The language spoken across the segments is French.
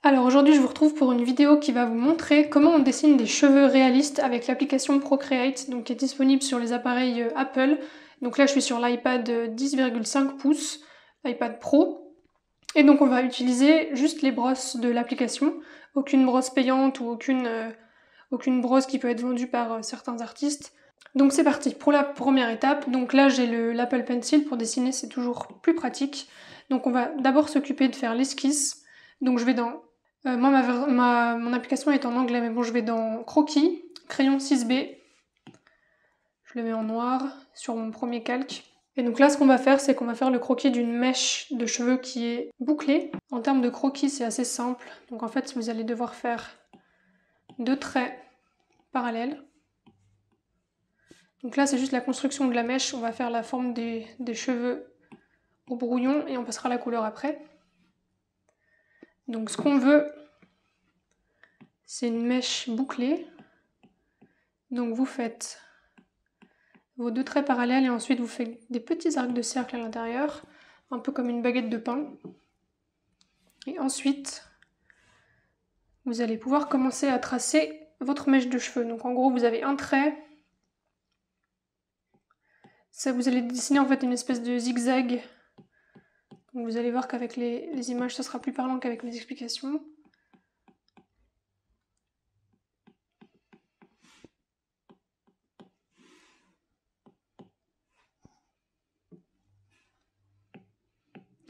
Alors aujourd'hui je vous retrouve pour une vidéo qui va vous montrer comment on dessine des cheveux réalistes avec l'application Procreate, donc qui est disponible sur les appareils Apple. Donc là je suis sur l'iPad 10,5 pouces, l'iPad Pro. Et donc on va utiliser juste les brosses de l'application, aucune brosse payante ou aucune brosse qui peut être vendue par certains artistes. Donc c'est parti pour la première étape. Donc là j'ai l'Apple Pencil pour dessiner, c'est toujours plus pratique. Donc on va d'abord s'occuper de faire l'esquisse. Donc je vais dans... moi mon application est en anglais, mais bon je vais dans croquis, crayon 6B. Je le mets en noir sur mon premier calque. Et donc là ce qu'on va faire, c'est qu'on va faire le croquis d'une mèche de cheveux qui est bouclée. En termes de croquis c'est assez simple. Donc en fait vous allez devoir faire 2 traits parallèles. Donc là c'est juste la construction de la mèche, on va faire la forme des cheveux au brouillon et on passera la couleur après. Donc ce qu'on veut, c'est une mèche bouclée. Donc vous faites vos 2 traits parallèles et ensuite vous faites des petits arcs de cercle à l'intérieur, un peu comme une baguette de pain. Et ensuite, vous allez pouvoir commencer à tracer votre mèche de cheveux. Donc en gros, vous avez un trait. Ça, vous allez dessiner en fait une espèce de zigzag. Donc vous allez voir qu'avec les images, ça sera plus parlant qu'avec mes explications.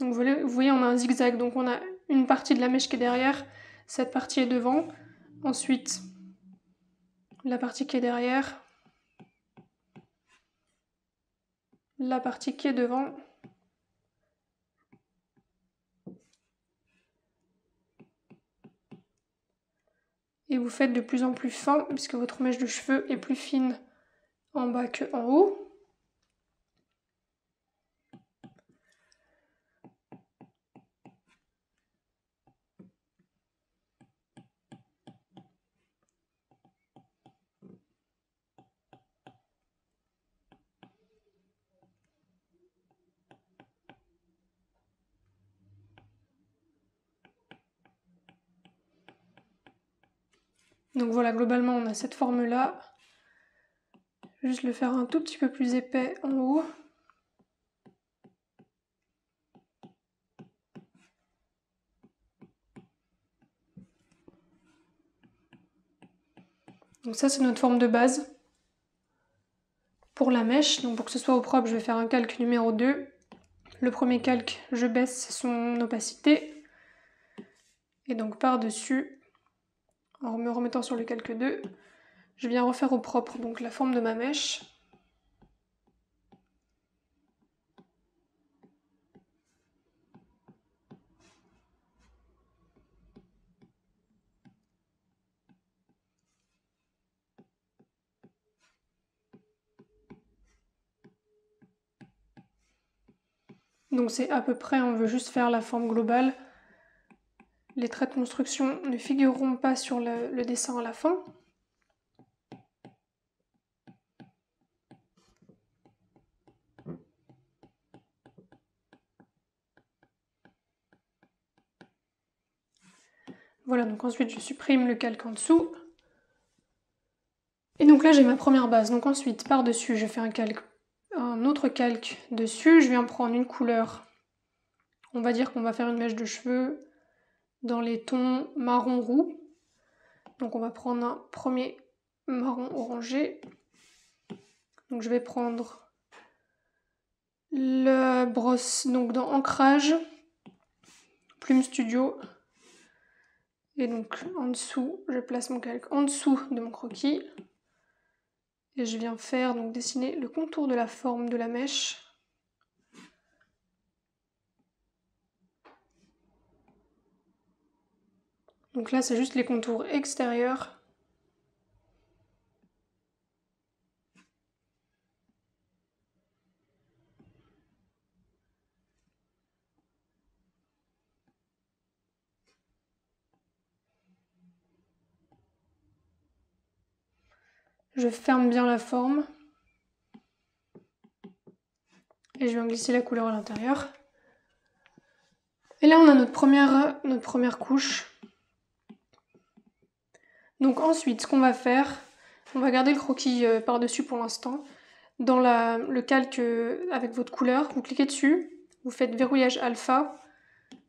Donc vous voyez, on a un zigzag. Donc on a une partie de la mèche qui est derrière, cette partie est devant. Ensuite, la partie qui est derrière, la partie qui est devant. Et vous faites de plus en plus fin, puisque votre mèche de cheveux est plus fine en bas qu'en haut. Donc voilà, globalement on a cette forme-là. Juste le faire un tout petit peu plus épais en haut. Donc ça c'est notre forme de base pour la mèche. Donc pour que ce soit au propre, je vais faire un calque numéro 2. Le premier calque, je baisse son opacité. Et donc par-dessus, en me remettant sur le calque 2, je viens refaire au propre donc la forme de ma mèche. Donc c'est à peu près, on veut juste faire la forme globale. Les traits de construction ne figureront pas sur le dessin à la fin. Voilà, donc ensuite je supprime le calque en dessous. Et donc là j'ai ma première base. Donc ensuite par-dessus je fais un autre calque dessus. Je viens prendre une couleur. On va dire qu'on va faire une mèche de cheveux dans les tons marron roux. Donc on va prendre un premier marron orangé. Donc je vais prendre la brosse donc dans ancrage, plume studio. Et donc en dessous, je place mon calque en dessous de mon croquis. Et je viens faire, donc dessiner le contour de la forme de la mèche. Donc là, c'est juste les contours extérieurs. Je ferme bien la forme. Et je viens glisser la couleur à l'intérieur. Et là, on a notre première couche. Donc ensuite, ce qu'on va faire, on va garder le croquis par-dessus pour l'instant. Dans le calque avec votre couleur, vous cliquez dessus, vous faites verrouillage alpha,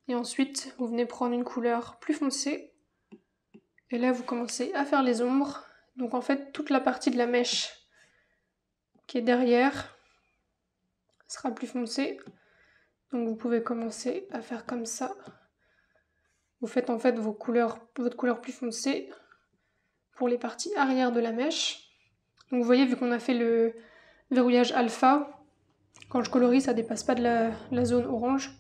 et ensuite vous venez prendre une couleur plus foncée. Et là, vous commencez à faire les ombres. Donc en fait, toute la partie de la mèche qui est derrière sera plus foncée. Donc vous pouvez commencer à faire comme ça. Vous faites en fait votre couleur plus foncée pour les parties arrière de la mèche. Donc vous voyez, vu qu'on a fait le verrouillage alpha, quand je colorie, ça dépasse pas de la zone orange.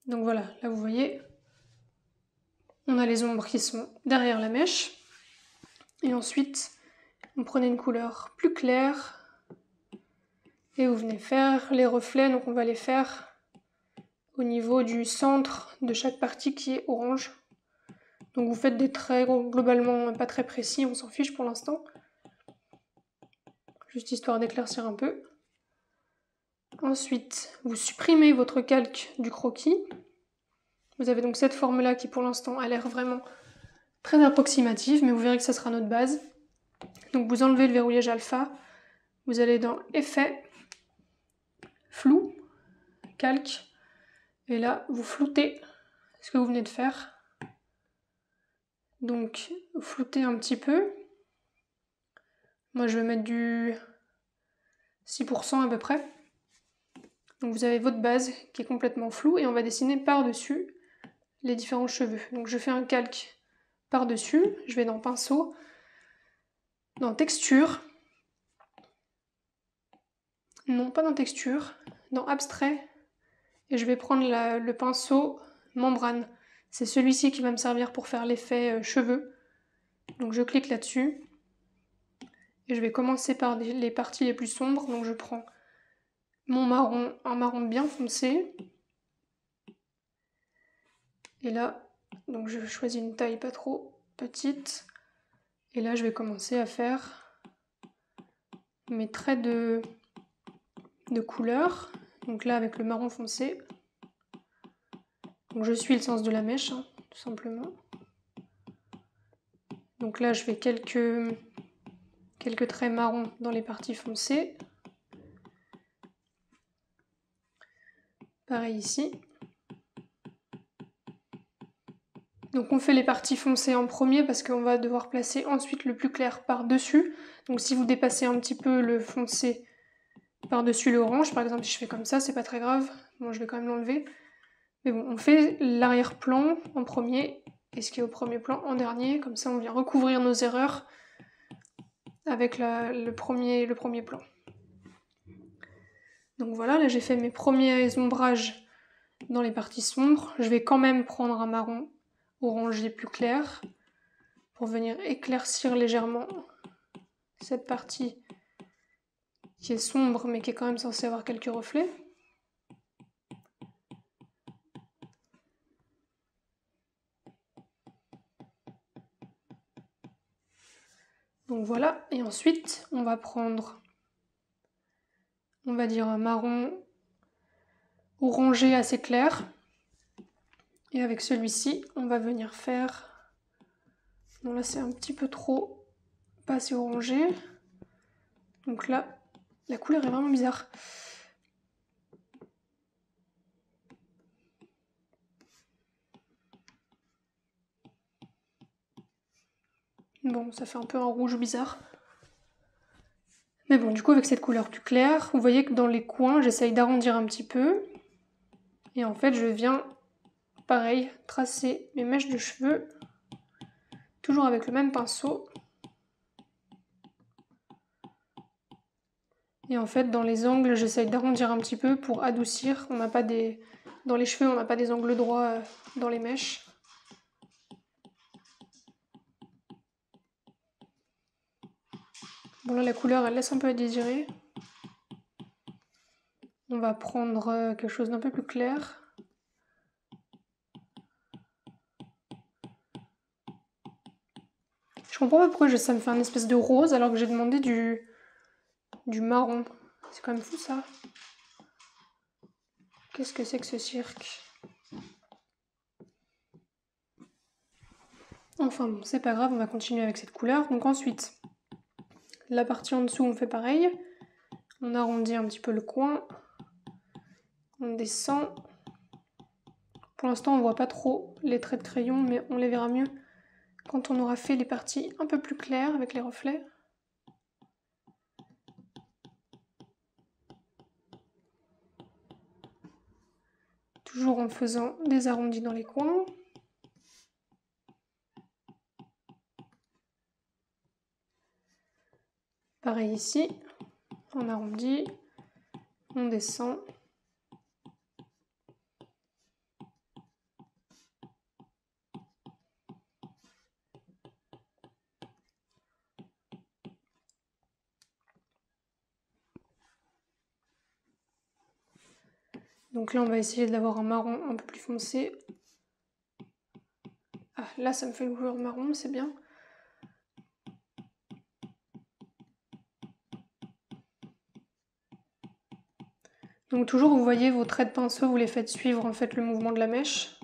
Donc voilà, là vous voyez, on a les ombres qui sont derrière la mèche. Et ensuite, vous prenez une couleur plus claire et vous venez faire les reflets. Donc on va les faire au niveau du centre de chaque partie qui est orange. Donc vous faites des traits globalement pas très précis, on s'en fiche pour l'instant. Juste histoire d'éclaircir un peu. Ensuite, vous supprimez votre calque du croquis. Vous avez donc cette forme-là qui pour l'instant a l'air vraiment très approximative, mais vous verrez que ça sera notre base. Donc vous enlevez le verrouillage alpha, vous allez dans Effet, Flou, Calque, et là vous floutez ce que vous venez de faire. Donc vous floutez un petit peu. Moi je vais mettre du 6% à peu près. Donc vous avez votre base qui est complètement floue et on va dessiner par-dessus les différents cheveux. Donc je fais un calque par-dessus, je vais dans Pinceau, dans Texture, non pas dans Texture, dans Abstrait, et je vais prendre le pinceau Membrane. C'est celui-ci qui va me servir pour faire l'effet cheveux. Donc je clique là-dessus, et je vais commencer par les parties les plus sombres. Donc je prends mon marron, un marron bien foncé, et là, donc je choisis une taille pas trop petite, et là je vais commencer à faire mes traits de couleur. Donc là avec le marron foncé, donc je suis le sens de la mèche, hein, tout simplement. Donc là je fais quelques traits marrons dans les parties foncées. Pareil ici. Donc on fait les parties foncées en premier parce qu'on va devoir placer ensuite le plus clair par-dessus. Donc si vous dépassez un petit peu le foncé par-dessus l'orange, par exemple si je fais comme ça, c'est pas très grave. Bon, je vais quand même l'enlever. Mais bon, on fait l'arrière-plan en premier et ce qui est au premier plan en dernier. Comme ça on vient recouvrir nos erreurs avec le premier plan. Donc voilà, là j'ai fait mes premiers ombrages dans les parties sombres. Je vais quand même prendre un marron orangé plus clair pour venir éclaircir légèrement cette partie qui est sombre mais qui est quand même censée avoir quelques reflets. Donc voilà, et ensuite on va prendre, on va dire un marron orangé assez clair. Et avec celui-ci, on va venir faire... Bon là c'est un petit peu trop, pas assez orangé. Donc là, la couleur est vraiment bizarre. Bon, ça fait un peu un rouge bizarre. Mais bon, du coup avec cette couleur plus claire, vous voyez que dans les coins, j'essaye d'arrondir un petit peu. Et en fait, je viens, pareil, tracer mes mèches de cheveux, toujours avec le même pinceau. Et en fait, dans les angles, j'essaye d'arrondir un petit peu pour adoucir. On n'a pas des... Dans les cheveux, on n'a pas des angles droits dans les mèches. Bon là, la couleur, elle laisse un peu à désirer. On va prendre quelque chose d'un peu plus clair. Je comprends pas pourquoi ça me fait une espèce de rose alors que j'ai demandé du marron. C'est quand même fou ça. Qu'est-ce que c'est que ce cirque? Enfin bon, c'est pas grave, on va continuer avec cette couleur. Donc ensuite, la partie en dessous, on fait pareil. On arrondit un petit peu le coin. On descend. Pour l'instant, on voit pas trop les traits de crayon, mais on les verra mieux quand on aura fait les parties un peu plus claires avec les reflets. Toujours en faisant des arrondis dans les coins. Pareil ici, on arrondit, on descend. Donc là, on va essayer d'avoir un marron un peu plus foncé. Ah, là, ça me fait une couleur marron, c'est bien. Donc toujours, vous voyez, vos traits de pinceau, vous les faites suivre en fait le mouvement de la mèche.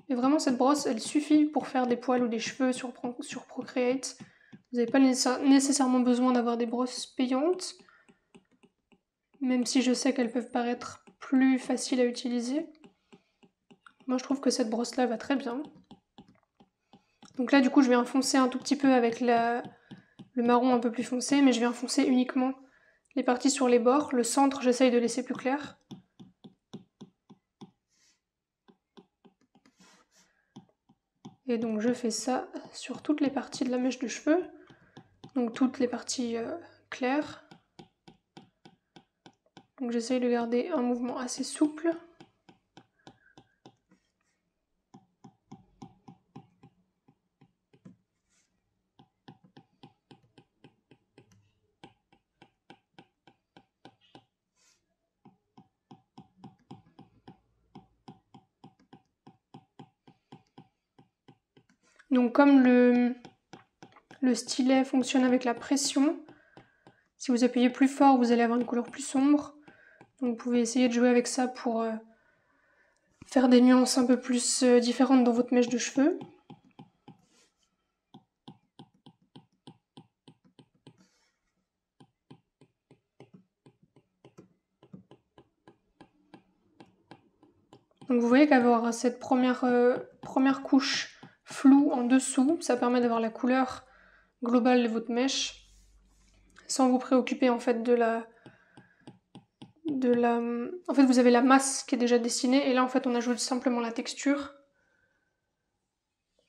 Et vraiment, cette brosse, elle suffit pour faire des poils ou des cheveux sur Procreate. Vous n'avez pas nécessairement besoin d'avoir des brosses payantes, même si je sais qu'elles peuvent paraître plus faciles à utiliser. Moi, je trouve que cette brosse-là va très bien. Donc là, du coup, je vais enfoncer un tout petit peu avec le marron un peu plus foncé, mais je vais enfoncer uniquement les parties sur les bords. Le centre, j'essaye de laisser plus clair. Et donc je fais ça sur toutes les parties de la mèche de cheveux, donc toutes les parties claires. Donc j'essaye de garder un mouvement assez souple. Donc comme le stylet fonctionne avec la pression, si vous appuyez plus fort, vous allez avoir une couleur plus sombre. Donc vous pouvez essayer de jouer avec ça pour faire des nuances un peu plus différentes dans votre mèche de cheveux. Donc vous voyez qu'avoir cette première couche floue en dessous, ça permet d'avoir la couleur globale de votre mèche sans vous préoccuper en fait En fait, vous avez la masse qui est déjà dessinée et là en fait on ajoute simplement la texture.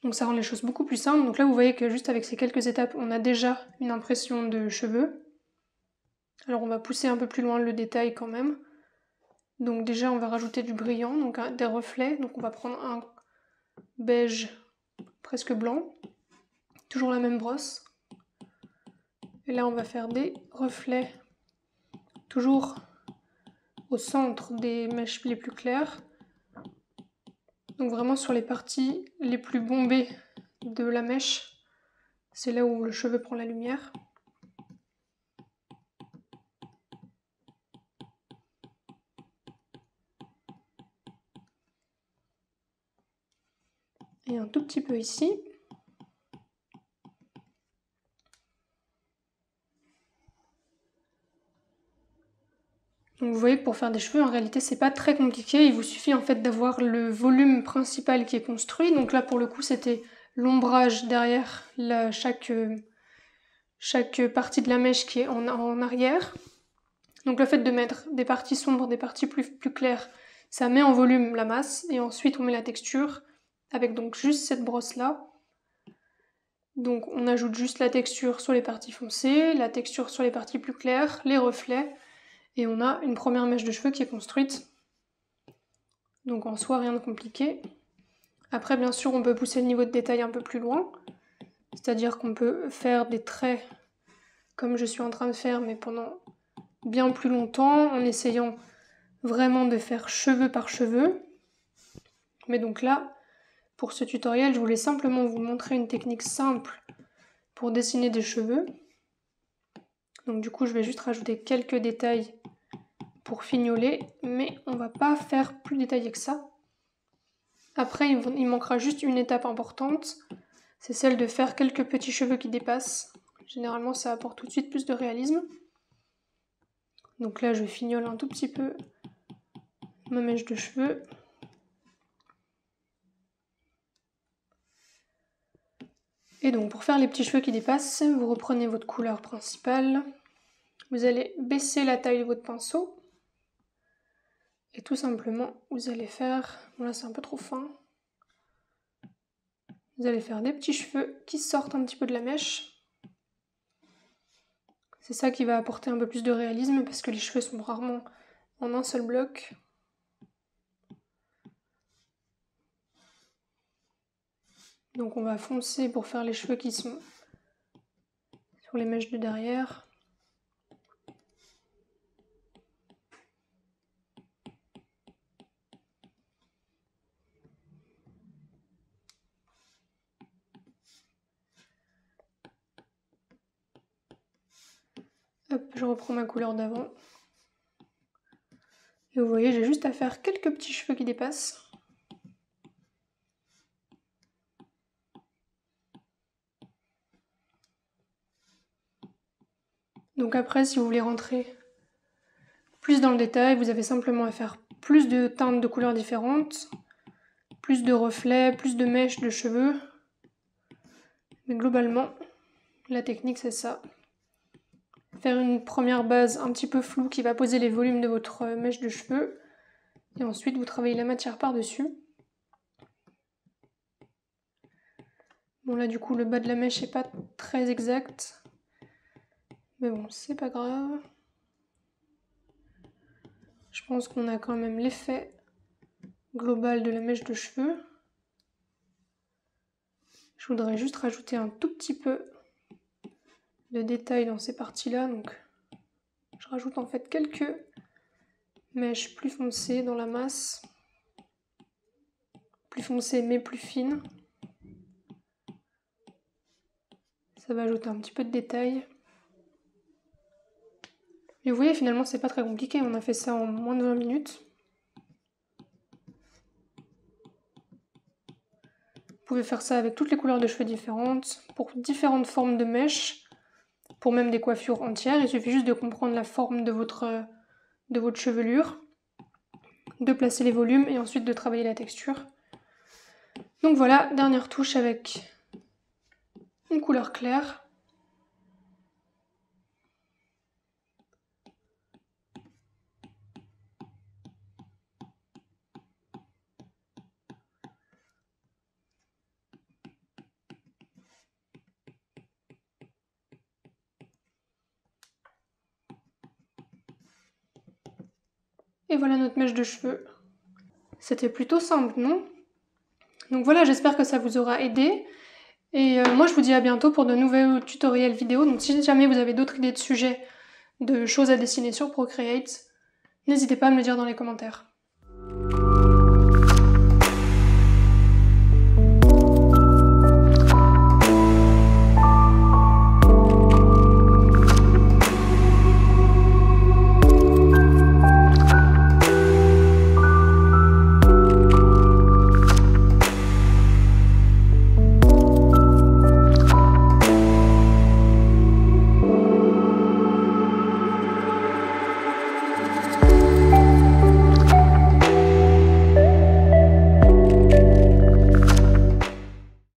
Donc ça rend les choses beaucoup plus simples. Donc là vous voyez que juste avec ces quelques étapes on a déjà une impression de cheveux. Alors on va pousser un peu plus loin le détail quand même. Donc déjà on va rajouter du brillant, donc des reflets. Donc on va prendre un beige presque blanc. Toujours la même brosse. Et là on va faire des reflets toujours au centre des mèches les plus claires. Donc vraiment sur les parties les plus bombées de la mèche, c'est là où le cheveu prend la lumière. Et un tout petit peu ici. Donc vous voyez que pour faire des cheveux, en réalité, c'est pas très compliqué. Il vous suffit en fait d'avoir le volume principal qui est construit. Donc là, pour le coup, c'était l'ombrage derrière chaque partie de la mèche qui est en arrière. Donc le fait de mettre des parties sombres, des parties plus claires, ça met en volume la masse. Et ensuite, on met la texture avec donc juste cette brosse-là. Donc on ajoute juste la texture sur les parties foncées, la texture sur les parties plus claires, les reflets. Et on a une première mèche de cheveux qui est construite. Donc en soi, rien de compliqué. Après, bien sûr, on peut pousser le niveau de détail un peu plus loin. C'est-à-dire qu'on peut faire des traits comme je suis en train de faire, mais pendant bien plus longtemps, en essayant vraiment de faire cheveu par cheveu. Mais donc là, pour ce tutoriel, je voulais simplement vous montrer une technique simple pour dessiner des cheveux. Donc du coup, je vais juste rajouter quelques détails pour fignoler, mais on va pas faire plus détaillé que ça. Après, il manquera juste une étape importante, c'est celle de faire quelques petits cheveux qui dépassent. Généralement, ça apporte tout de suite plus de réalisme. Donc là, je fignole un tout petit peu ma mèche de cheveux. Et donc, pour faire les petits cheveux qui dépassent, vous reprenez votre couleur principale. Vous allez baisser la taille de votre pinceau. Et tout simplement, vous allez faire... Bon là, c'est un peu trop fin. Vous allez faire des petits cheveux qui sortent un petit peu de la mèche. C'est ça qui va apporter un peu plus de réalisme parce que les cheveux sont rarement en un seul bloc. Donc on va foncer pour faire les cheveux qui sont sur les mèches de derrière. Hop, je reprends ma couleur d'avant. Et vous voyez, j'ai juste à faire quelques petits cheveux qui dépassent. Donc après, si vous voulez rentrer plus dans le détail, vous avez simplement à faire plus de teintes de couleurs différentes, plus de reflets, plus de mèches de cheveux. Mais globalement, la technique c'est ça. Faire une première base un petit peu floue qui va poser les volumes de votre mèche de cheveux. Et ensuite, vous travaillez la matière par-dessus. Bon là, du coup, le bas de la mèche n'est pas très exact. Mais bon, c'est pas grave. Je pense qu'on a quand même l'effet global de la mèche de cheveux. Je voudrais juste rajouter un tout petit peu de détail dans ces parties-là. Donc, je rajoute en fait quelques mèches plus foncées dans la masse. Plus foncées mais plus fines. Ça va ajouter un petit peu de détail. Et vous voyez, finalement, c'est pas très compliqué. On a fait ça en moins de 20 minutes. Vous pouvez faire ça avec toutes les couleurs de cheveux différentes, pour différentes formes de mèches, pour même des coiffures entières. Il suffit juste de comprendre la forme de votre chevelure, de placer les volumes et ensuite de travailler la texture. Donc voilà, dernière touche avec une couleur claire. Et voilà notre mèche de cheveux. C'était plutôt simple, non? Donc voilà, j'espère que ça vous aura aidé. Et moi, je vous dis à bientôt pour de nouveaux tutoriels vidéo. Donc si jamais vous avez d'autres idées de sujets, de choses à dessiner sur Procreate, n'hésitez pas à me le dire dans les commentaires.